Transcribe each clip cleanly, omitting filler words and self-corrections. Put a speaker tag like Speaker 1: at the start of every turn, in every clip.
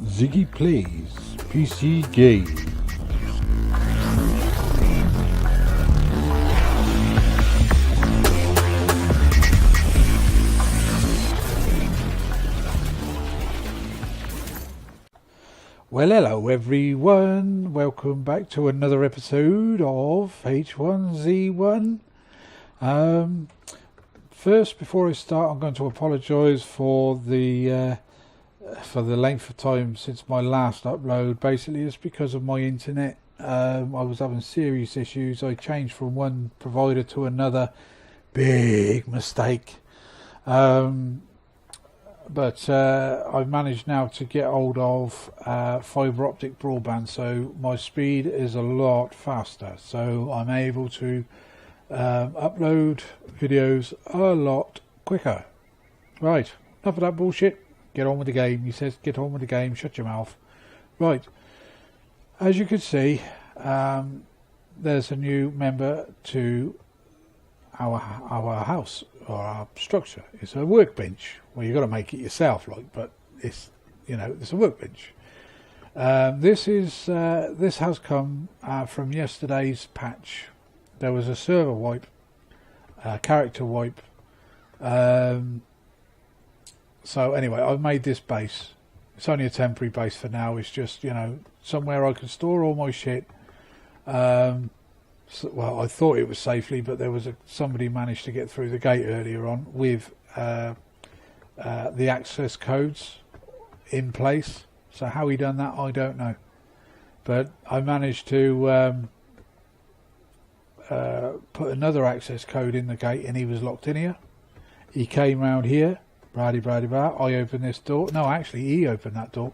Speaker 1: Ziggy Plays PC Game. Well, hello everyone, welcome back to another episode of H1Z1. First, before I start, I'm going to apologise for the length of time since my last upload. Basically, it's because of my internet. I was having serious issues. I changed from one provider to another. Big mistake. But I've managed now to get hold of fibre optic broadband, so my speed is a lot faster. So I'm able to upload videos a lot quicker. Right, enough of that bullshit. Get on with the game. He says, get on with the game. Shut your mouth. Right. As you can see, there's a new member to our house or our structure. It's a workbench. Well, you've got to make it yourself, but it's it's a workbench. This has come from yesterday's patch. There was a server wipe, character wipe. So anyway, I've made this base. It's only a temporary base for now. It's just, somewhere I can store all my shit. Well, I thought it was safely, but there was somebody managed to get through the gate earlier on with the access codes in place. So how he done that, I don't know. But I managed to put another access code in the gate, and he was locked in here. He came round here. Brady, I opened this door. No, actually, he opened that door.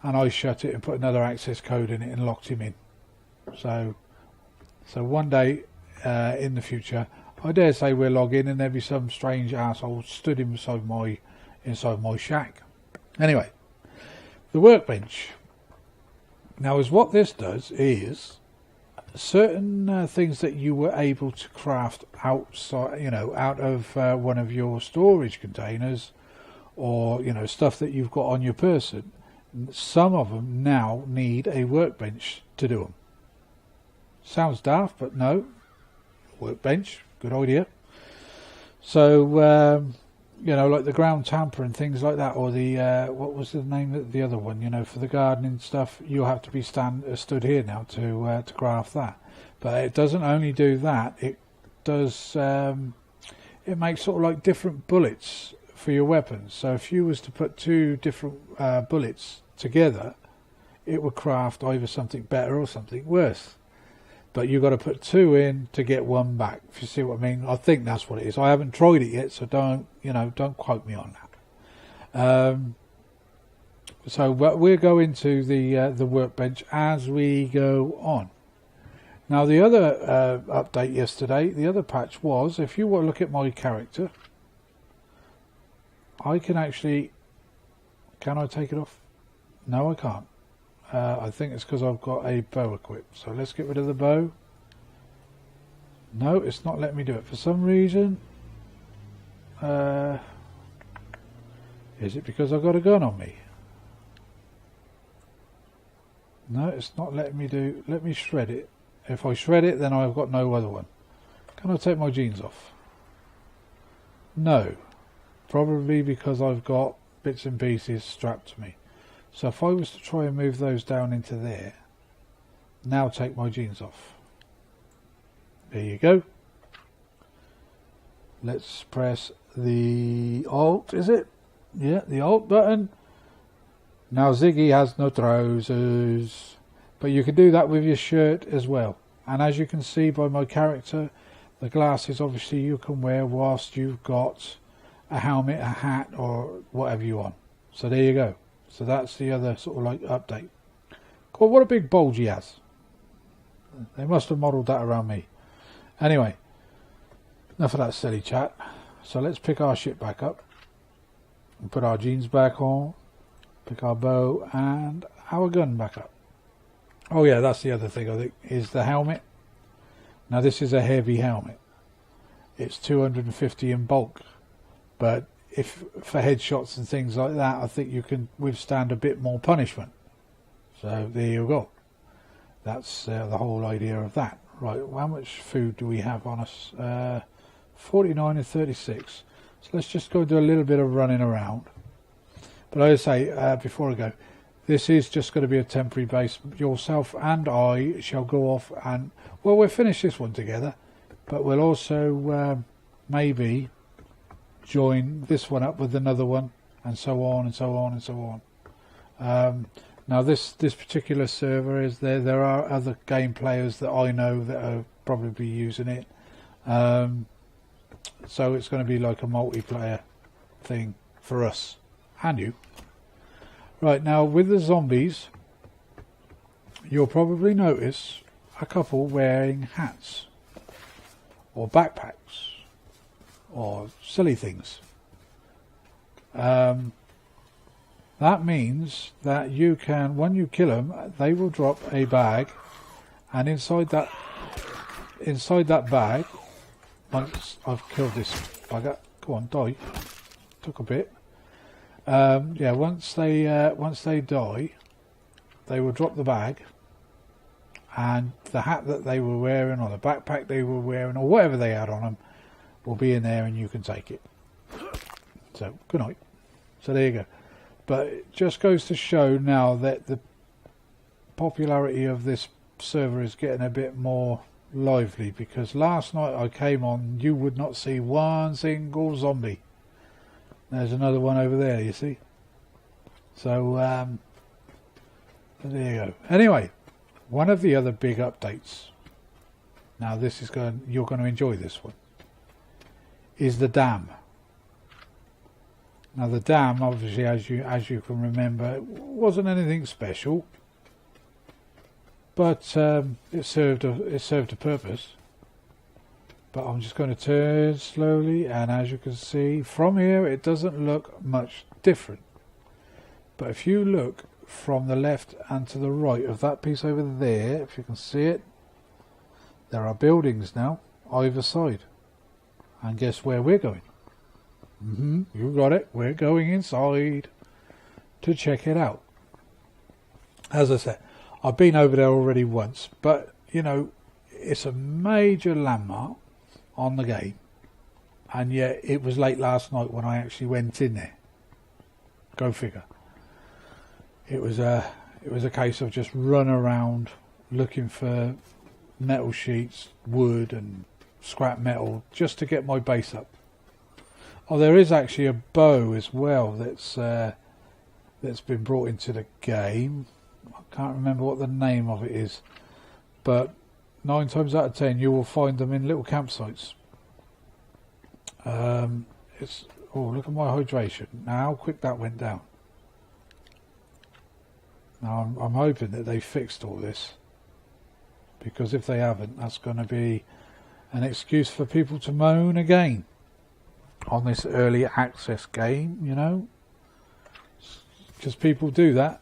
Speaker 1: And I shut it and put another access code in it and locked him in. So one day in the future, I dare say we'll log in and there'll be some strange asshole stood inside my shack. Anyway, the workbench. Now, what this does is certain things that you were able to craft outside, out of one of your storage containers, or stuff that you've got on your person. Some of them now need a workbench to do them. Sounds daft, but no. Workbench, good idea. So, like the ground tamper and things like that, or the what was the name of the other one? For the gardening stuff, you have to be stood here now to craft that. But it doesn't only do that; it does. It makes sort of like different bullets for your weapons. So if you was to put two different bullets together, it would craft either something better or something worse. But you've got to put two in to get one back, if you see what I mean. I think that's what it is. I haven't tried it yet, so don't quote me on that. So we'll go into the workbench as we go on. Now, the other update yesterday, the other patch was, if you want to look at my character, I can actually... Can I take it off? No, I can't. I think it's because I've got a bow equipped. So let's get rid of the bow. No, it's not letting me do it. For some reason. Is it because I've got a gun on me? No, it's not letting me do... Let me shred it. If I shred it, then I've got no other one. Can I take my jeans off? No. Probably because I've got bits and pieces strapped to me. So if I was to try and move those down into there, now take my jeans off. There you go. Let's press the Alt, is it? Yeah, the Alt button. Now Ziggy has no trousers. But you can do that with your shirt as well. And as you can see by my character, the glasses obviously you can wear whilst you've got a helmet, a hat, or whatever you want. So there you go. So that's the other sort of like update. God, what a big bulge he has. They must have modelled that around me. Anyway, enough of that silly chat. So let's pick our shit back up. And put our jeans back on. Pick our bow and our gun back up. Oh yeah, that's the other thing I think, is the helmet. Now this is a heavy helmet. It's 250 in bulk. But if for headshots and things like that, I think you can withstand a bit more punishment. So there you go. That's the whole idea of that. Right, how much food do we have on us? 49 and 36. So let's just go do a little bit of running around. But like I say, before I go, this is just going to be a temporary base. Yourself and I shall go off and, well, we'll finish this one together, but we'll also maybe join this one up with another one, and so on and so on and so on. Now this particular server is there are other game players that I know that are probably using it. So it's going to be like a multiplayer thing for us and you. Right, now with the zombies, you'll probably notice a couple wearing hats or backpacks or silly things. That means that you can, when you kill them, they will drop a bag, and inside that bag, once I've killed this bugger, go on, die. Took a bit. Yeah, once they die, they will drop the bag, and the hat that they were wearing, or the backpack they were wearing, or whatever they had on them, will be in there, and you can take it. So good night. So there you go. But it just goes to show now that the popularity of this server is getting a bit more lively, because last night I came on, you would not see one single zombie. There's another one over there, you see. So there you go. Anyway, one of the other big updates, now this is you're going to enjoy this one, is the dam. Now the dam, obviously, as you can remember, wasn't anything special, but it served a purpose. But I'm just going to turn slowly, and as you can see from here, it doesn't look much different. But if you look from the left and to the right of that piece over there, if you can see it, there are buildings now either side. And guess where we're going? You got it. We're going inside to check it out. As I said, I've been over there already once, but you know, it's a major landmark on the game, and yet it was late last night when I actually went in there. Go figure. It was a case of just run around looking for metal sheets, wood and scrap metal just to get my base up. Oh, there is actually a bow as well that's been brought into the game. I can't remember what the name of it is, but 9 times out of 10 you will find them in little campsites. Oh, look at my hydration. Now how quick that went down. Now I'm hoping that they fixed all this, because if they haven't, that's going to be an excuse for people to moan again on this early access game, you know, because people do that.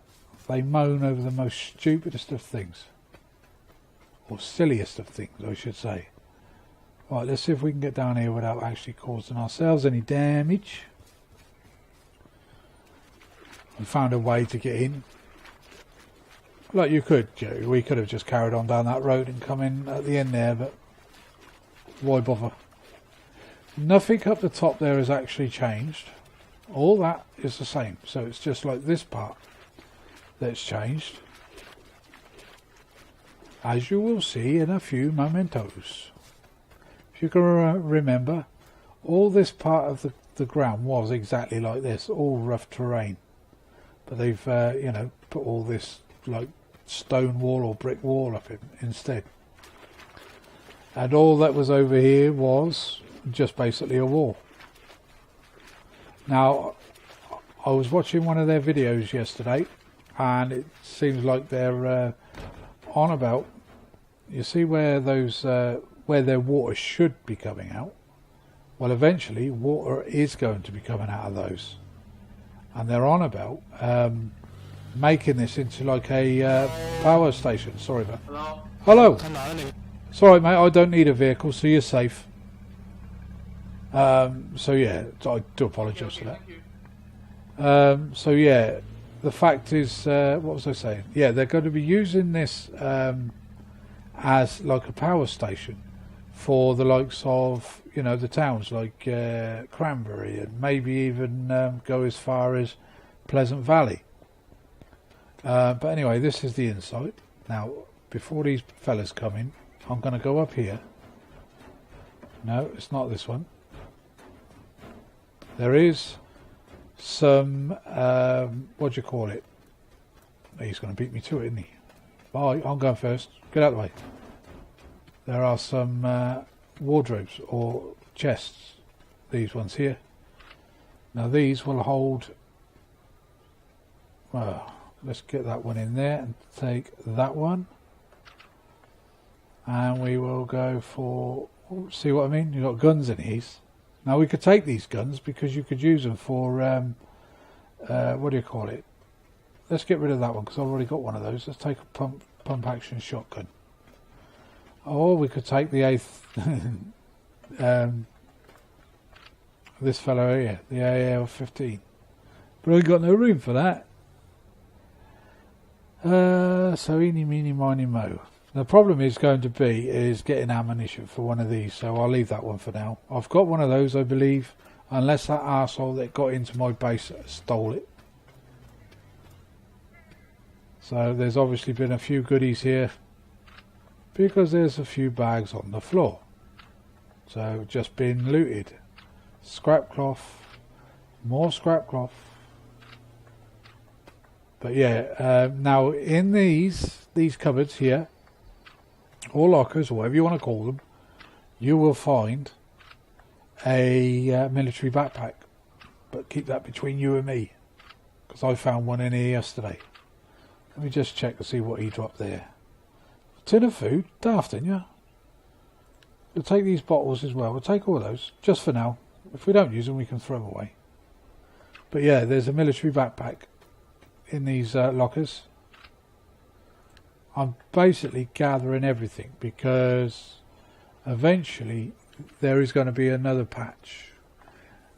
Speaker 1: They moan over the most stupidest of things, or silliest of things, I should say. Right, let's see if we can get down here without actually causing ourselves any damage. We found a way to get in. Like you could, we could have just carried on down that road and come in at the end there, but why bother? Nothing up the top there has actually changed. All that is the same. So it's just like this part that's changed, as you will see in a few mementos. If you can remember, all this part of the ground was exactly like this, all rough terrain. But they've, you know, put all this like stone wall or brick wall up instead. And all that was over here was just basically a wall. Now, I was watching one of their videos yesterday, and it seems like they're on about, you see where those where their water should be coming out. Well, eventually water is going to be coming out of those, and they're on about making this into like a power station. Sorry, mate. Hello. Hello. Sorry, mate. I don't need a vehicle, so you're safe. So yeah, I do apologise for that. So yeah, the fact is, what was I saying? Yeah, they're going to be using this as like a power station for the likes of, you know, the towns like Cranberry, and maybe even go as far as Pleasant Valley. But anyway, this is the inside. Now, before these fellas come in, I'm going to go up here. No, it's not this one. There is some, what do you call it? He's going to beat me to it, isn't he? Bye, I'm going first. Get out of the way. There are some wardrobes or chests. These ones here. Now these will hold... Well, let's get that one in there and take that one. And we will go for... Oh, see what I mean? You've got guns in these. Now we could take these guns because you could use them for... what do you call it? Let's get rid of that one because I've already got one of those. Let's take a pump action shotgun. Or we could take the this fellow here, the AR-15. But I've got no room for that. So eeny, meeny, miny, mo. The problem is going to be getting ammunition for one of these, so I'll leave that one for now. I've got one of those, I believe, unless that arsehole that got into my base stole it. So there's obviously been a few goodies here because there's a few bags on the floor. So just been looted. Scrap cloth, more scrap cloth. But yeah, now in these cupboards here, or lockers, or whatever you want to call them, you will find a military backpack. But keep that between you and me, because I found one in here yesterday. Let me just check to see what he dropped there. A tin of food, daft, didn't you? We'll take these bottles as well. We'll take all those, just for now. If we don't use them, we can throw them away. But yeah, there's a military backpack in these lockers. I'm basically gathering everything because eventually there is going to be another patch.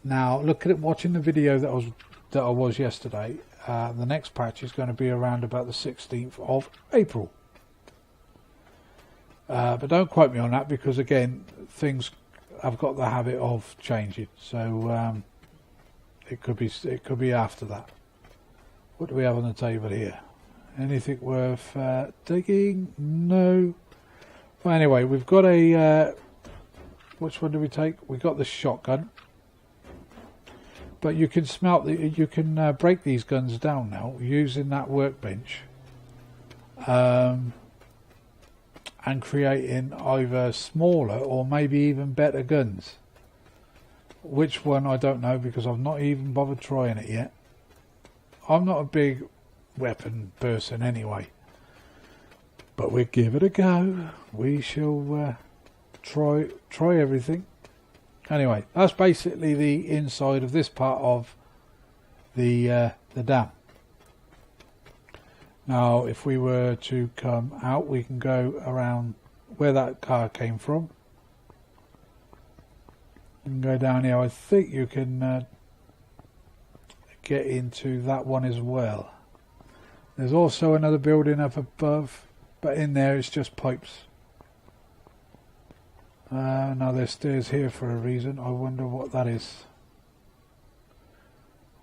Speaker 1: Now, look at it. Watching the video that I was yesterday. The next patch is going to be around about the 16th of April. But don't quote me on that because again, things have got the habit of changing. So it could be after that. What do we have on the table here? Anything worth taking? No. Well, anyway, we've got a... which one do we take? We got the shotgun. But you can you can break these guns down now using that workbench. And creating either smaller or maybe even better guns. Which one, I don't know because I've not even bothered trying it yet. I'm not a big weapon person anyway, but we'll give it a go. We shall try everything. Anyway, that's basically the inside of this part of the dam. Now, if we were to come out, we can go around where that car came from. You can go down here. I think you can get into that one as well. There's also another building up above, but in there it's just pipes. Now there's stairs here for a reason. I wonder what that is.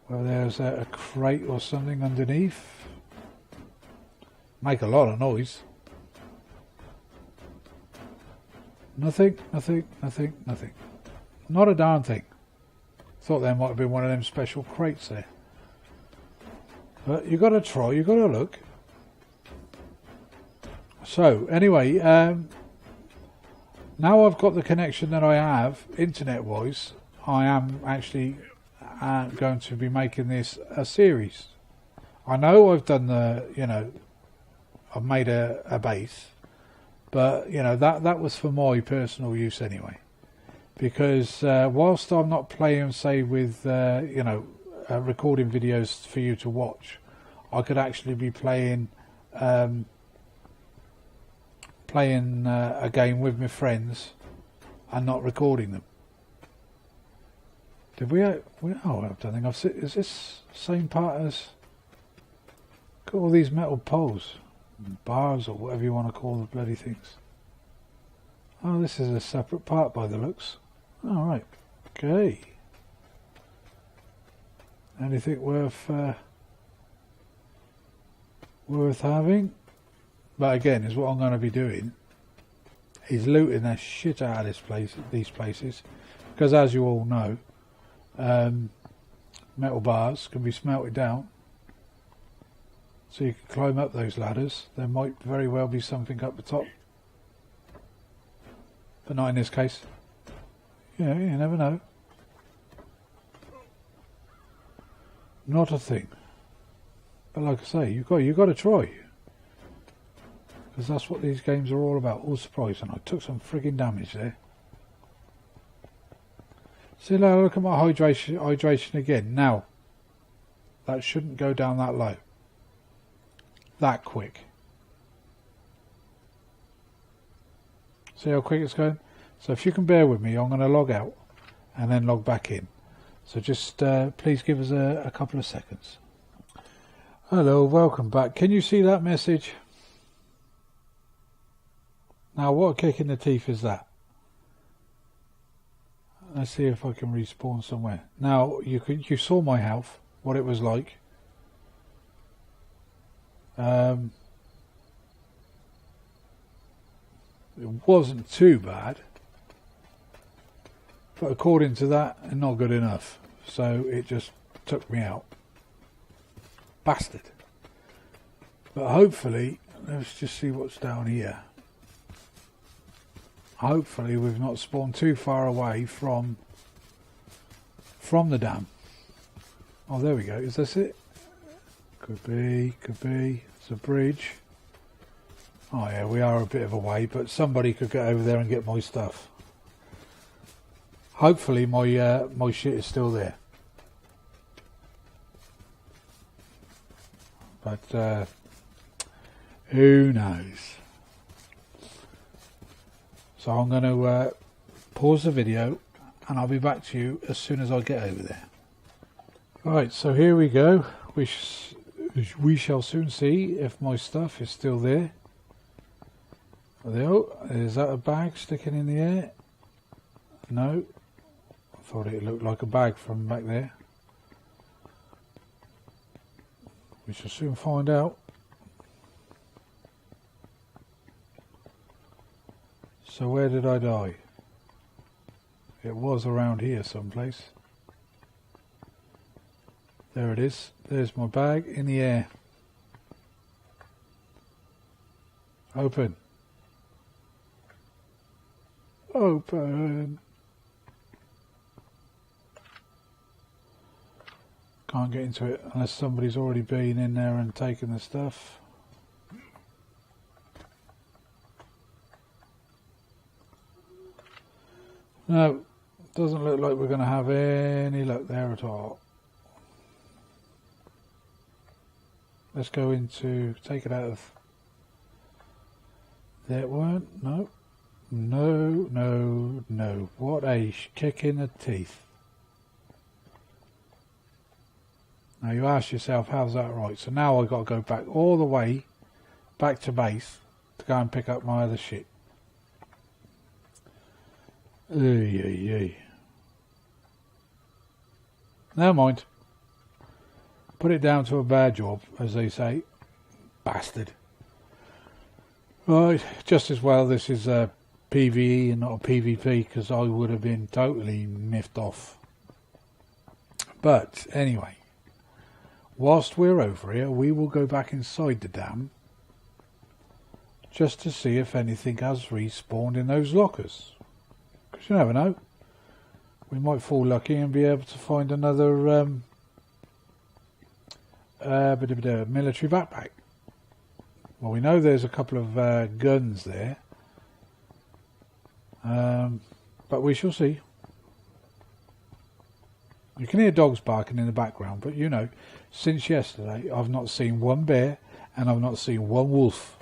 Speaker 1: Well, there's a crate or something underneath. Make a lot of noise. Nothing. Not a darn thing. Thought there might have been one of them special crates there. But you got to try, you got to look. So, anyway, now I've got the connection that I have, internet-wise, I am actually going to be making this a series. I know I've done I've made a base, but, that was for my personal use anyway. Because whilst I'm not playing, say, with, recording videos for you to watch, I could actually be playing a game with my friends and not recording them. Did we? Oh, I don't think I've seen. Is this the same part as? Got all these metal poles, bars, or whatever you want to call the bloody things. Oh, this is a separate part by the looks. All right. Okay. Anything worth having? But again, is what I'm going to be doing. Is looting the shit out of these places, because as you all know, metal bars can be smelted down, so you can climb up those ladders. There might very well be something up the top, but not in this case. You know, you never know. Not a thing. But like I say, you got to try, because that's what these games are all about. All surprise, and I took some frigging damage there. See, now look at my hydration again. Now, that shouldn't go down that low, that quick. See how quick it's going? So if you can bear with me, I'm going to log out and then log back in. So just please give us a couple of seconds. Hello, welcome back. Can you see that message? Now, what a kick in the teeth is that? Let's see if I can respawn somewhere. Now, you saw my health, what it was like. It wasn't too bad, but according to that, not good enough. So it just took me out. Bastard. But hopefully, let's just see what's down here. Hopefully we've not spawned too far away from the dam. Oh, there we go. Is this it? Could be. It's a bridge. Oh yeah, we are a bit of a way, but somebody could get over there and get my stuff. Hopefully my shit is still there. But who knows? So I'm going to pause the video and I'll be back to you as soon as I get over there. Right, so here we go. We shall soon see if my stuff is still there. Oh, is that a bag sticking in the air? No. I thought it looked like a bag from back there. We shall soon find out. So where did I die? It was around here someplace. There it is. There's my bag in the air. Open. Open. Can't get into it unless somebody's already been in there and taken the stuff. No, doesn't look like we're going to have any luck there at all. Let's go into, take it out of, there weren't, no, what a kick in the teeth. Now you ask yourself, how's that right? So now I've got to go back all the way, back to base, to go and pick up my other shit. Never mind. Put it down to a bad job, as they say. Bastard. Right, just as well this is a PvE and not a PvP, because I would have been totally miffed off. But anyway, whilst we're over here, we will go back inside the dam just to see if anything has respawned in those lockers. Because you never know. We might fall lucky and be able to find another military backpack. Well, we know there's a couple of guns there. But we shall see. You can hear dogs barking in the background, but you know, since yesterday I've not seen one bear and I've not seen one wolf.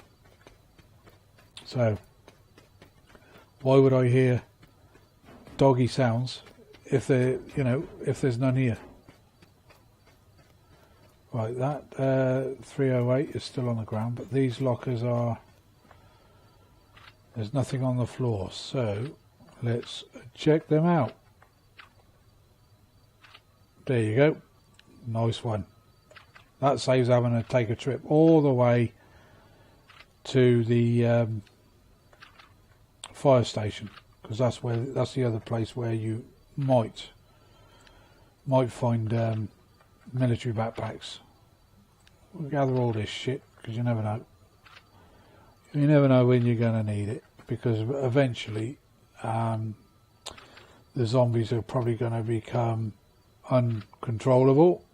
Speaker 1: So, why would I hear doggy sounds if they, you know, if there's none here. Right, that 308 is still on the ground, but these lockers are, there's nothing on the floor, so let's check them out. There you go, nice one. That saves having to take a trip all the way to the fire station, because that's the other place where you might find military backpacks. We'll gather all this shit, because you never know. You never know when you're going to need it, because eventually the zombies are probably going to become uncontrollable.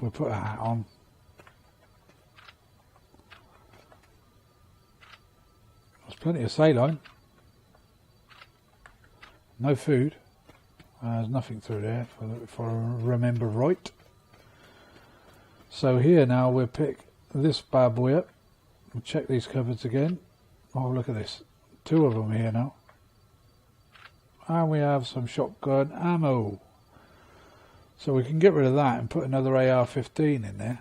Speaker 1: We'll put a hat on. There's plenty of saline. No food. There's nothing through there, if I remember right. So here now we'll pick this bad boy up. We'll check these cupboards again. Oh, look at this. 2 of them here now. And we have some shotgun ammo. So we can get rid of that and put another AR-15 in there.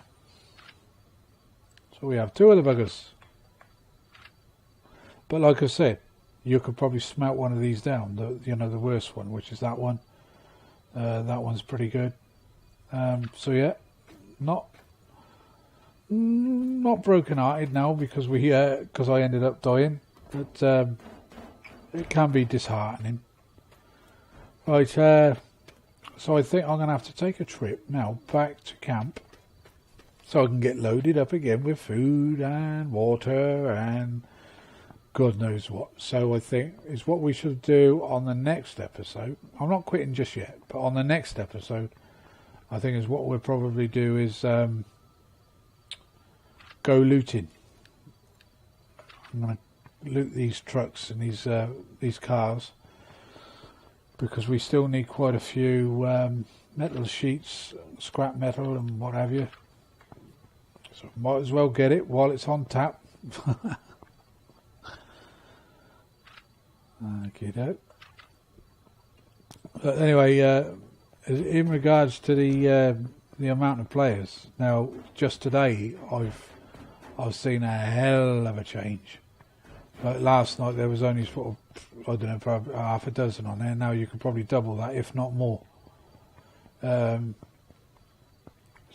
Speaker 1: So we have 2 of the buggers. But like I said, you could probably smelt one of these down. The worst one, which is that one. That one's pretty good. So yeah, not broken-hearted now because I ended up dying, but it can be disheartening. Right, so I think I'm going to have to take a trip now back to camp so I can get loaded up again with food and water and God knows what. So I think is what we should do on the next episode. I'm not quitting just yet, but on the next episode, I think is what we'll probably do is go looting. I'm going to loot these trucks and these cars because we still need quite a few metal sheets, scrap metal and what have you. So might as well get it while it's on tap. Okay, but anyway, in regards to the amount of players, now just today I've seen a hell of a change. Like last night there was only sort of, I don't know, probably half a dozen on there. Now you could probably double that, if not more. So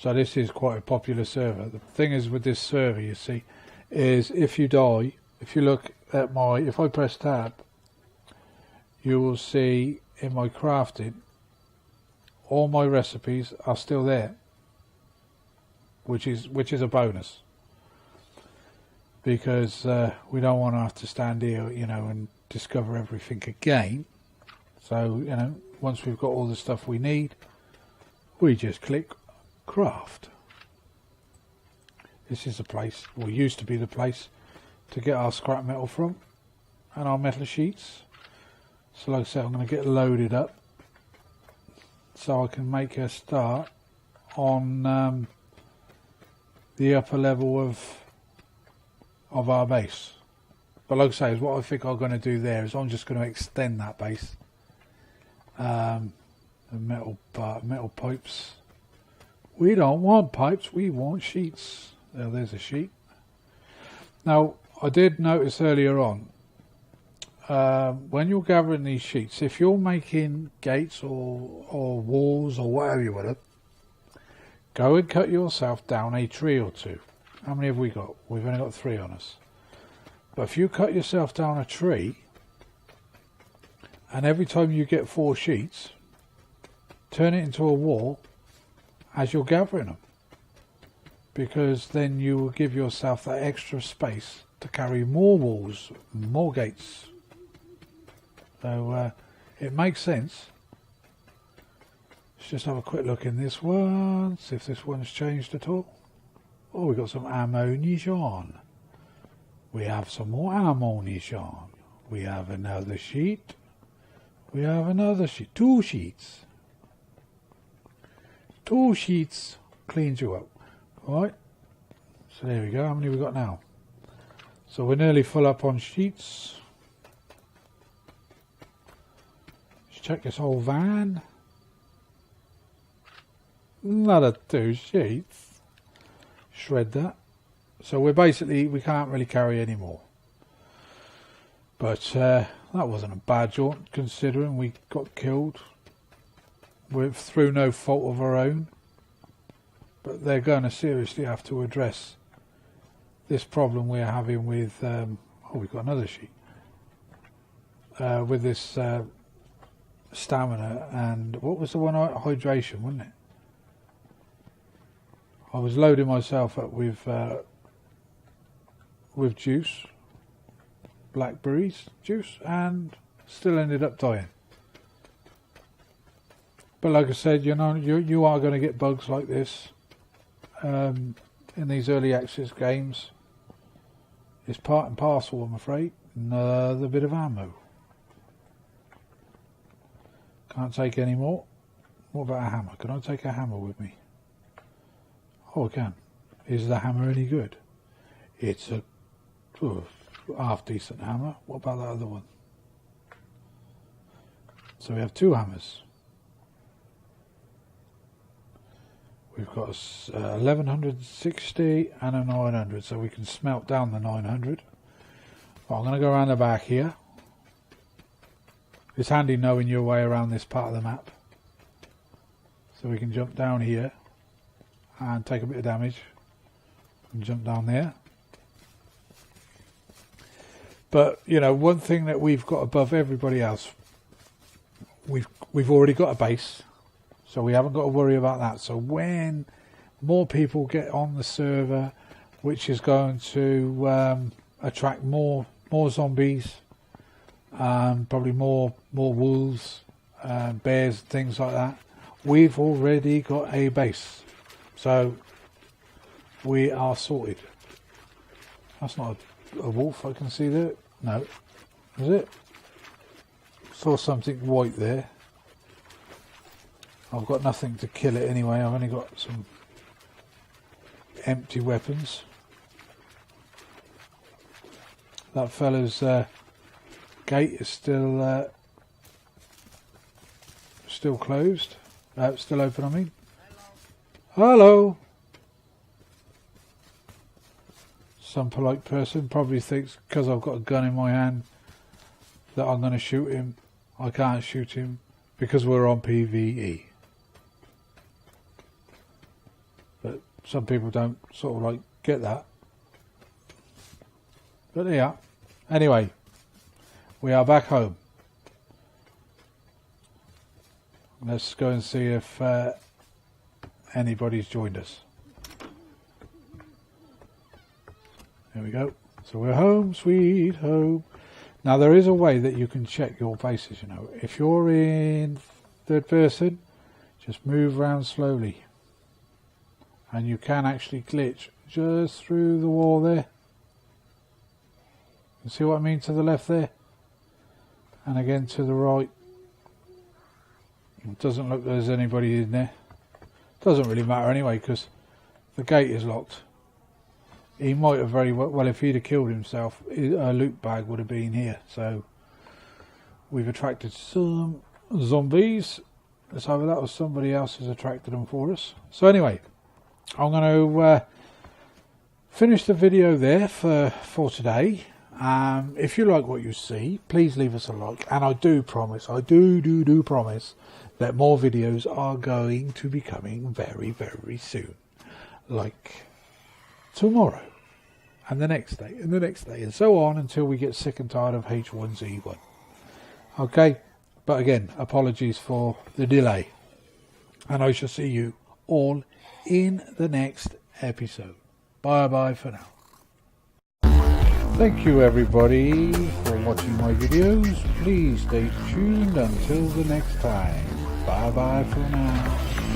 Speaker 1: this is quite a popular server. The thing is with this server, you see, is if you die, if you look at if I press tab, you will see in my crafting, all my recipes are still there, which is a bonus. Because we don't want to have to stand here, you know, and discover everything again. So, you know, once we've got all the stuff we need, we just click craft. This is the place, or used to be the place, to get our scrap metal from, and our metal sheets. So like I said, I'm going to get loaded up, so I can make a start on the upper level of our base. But like I say, what I think I'm going to do there is I'm just going to extend that base. The metal pipes. We don't want pipes, we want sheets. There's a sheet. Now, I did notice earlier on, when you're gathering these sheets, if you're making gates or walls or whatever you want, go and cut yourself down a tree or two. How many have we got? We've only got 3 on us. But if you cut yourself down a tree, and every time you get 4 sheets, turn it into a wall as you're gathering them. Because then you will give yourself that extra space to carry more walls, more gates. So it makes sense. Let's just have a quick look in this one, see if this one's changed at all. Oh, we've got some ammunition. We have some more ammunition. We have another sheet. We have another sheet. 2 sheets. 2 sheets cleans you up. Alright. So there we go. How many we got now? So we're nearly full up on sheets. Let's check this whole van. Another 2 sheets. Shred that. So we can't really carry any more. But that wasn't a bad jaunt considering we got killed through no fault of our own. But they're going to seriously have to address this problem we're having with we've got another sheet with this stamina and what was the one, hydration, wasn't it? I was loading myself up with juice, blackberries juice, and still ended up dying. But like I said, you know, you are going to get bugs like this in these early access games. It's part and parcel, I'm afraid. Another bit of ammo. Can't take any more. What about a hammer? Can I take a hammer with me? Oh, I can. Is the hammer any good? It's a half decent hammer. What about that other one? So we have 2 hammers. We've got a 1160 and a 900, so we can smelt down the 900. Well, I'm going to go around the back here. It's handy knowing your way around this part of the map. So we can jump down here and take a bit of damage and jump down there. But you know, one thing that we've got above everybody else, we've already got a base, so we haven't got to worry about that. So when more people get on the server, which is going to attract more zombies, probably more wolves, bears, things like that, we've already got a base. So we are sorted. That's not a wolf I can see there. No. Is it? Saw something white there. I've got nothing to kill it anyway. I've only got some empty weapons. That fella's gate is still closed. Still open, I mean. Hello. Some polite person probably thinks because I've got a gun in my hand that I'm going to shoot him. I can't shoot him because we're on PvE. But some people don't sort of like get that. But yeah. Anyway, we are back home. Let's go and see if anybody's joined us. There we go. So we're home, sweet home. Now there is a way that you can check your bases, you know. If you're in third person, just move around slowly. And you can actually glitch just through the wall there. You see what I mean to the left there? And again to the right. It doesn't look there's anybody in there. Doesn't really matter anyway because the gate is locked. He might have very well, if he'd have killed himself, a loot bag would have been here. So we've attracted some zombies. It's either that or somebody else has attracted them for us. So anyway, I'm going to finish the video there for today. If you like what you see, please leave us a like. And I do promise, I do promise that more videos are going to be coming very, very soon. Like tomorrow and the next day and the next day and so on until we get sick and tired of H1Z1. Okay, but again, apologies for the delay, and I shall see you all in the next episode. Bye bye for now. Thank you everybody for watching my videos. Please stay tuned until the next time. Bye bye for now.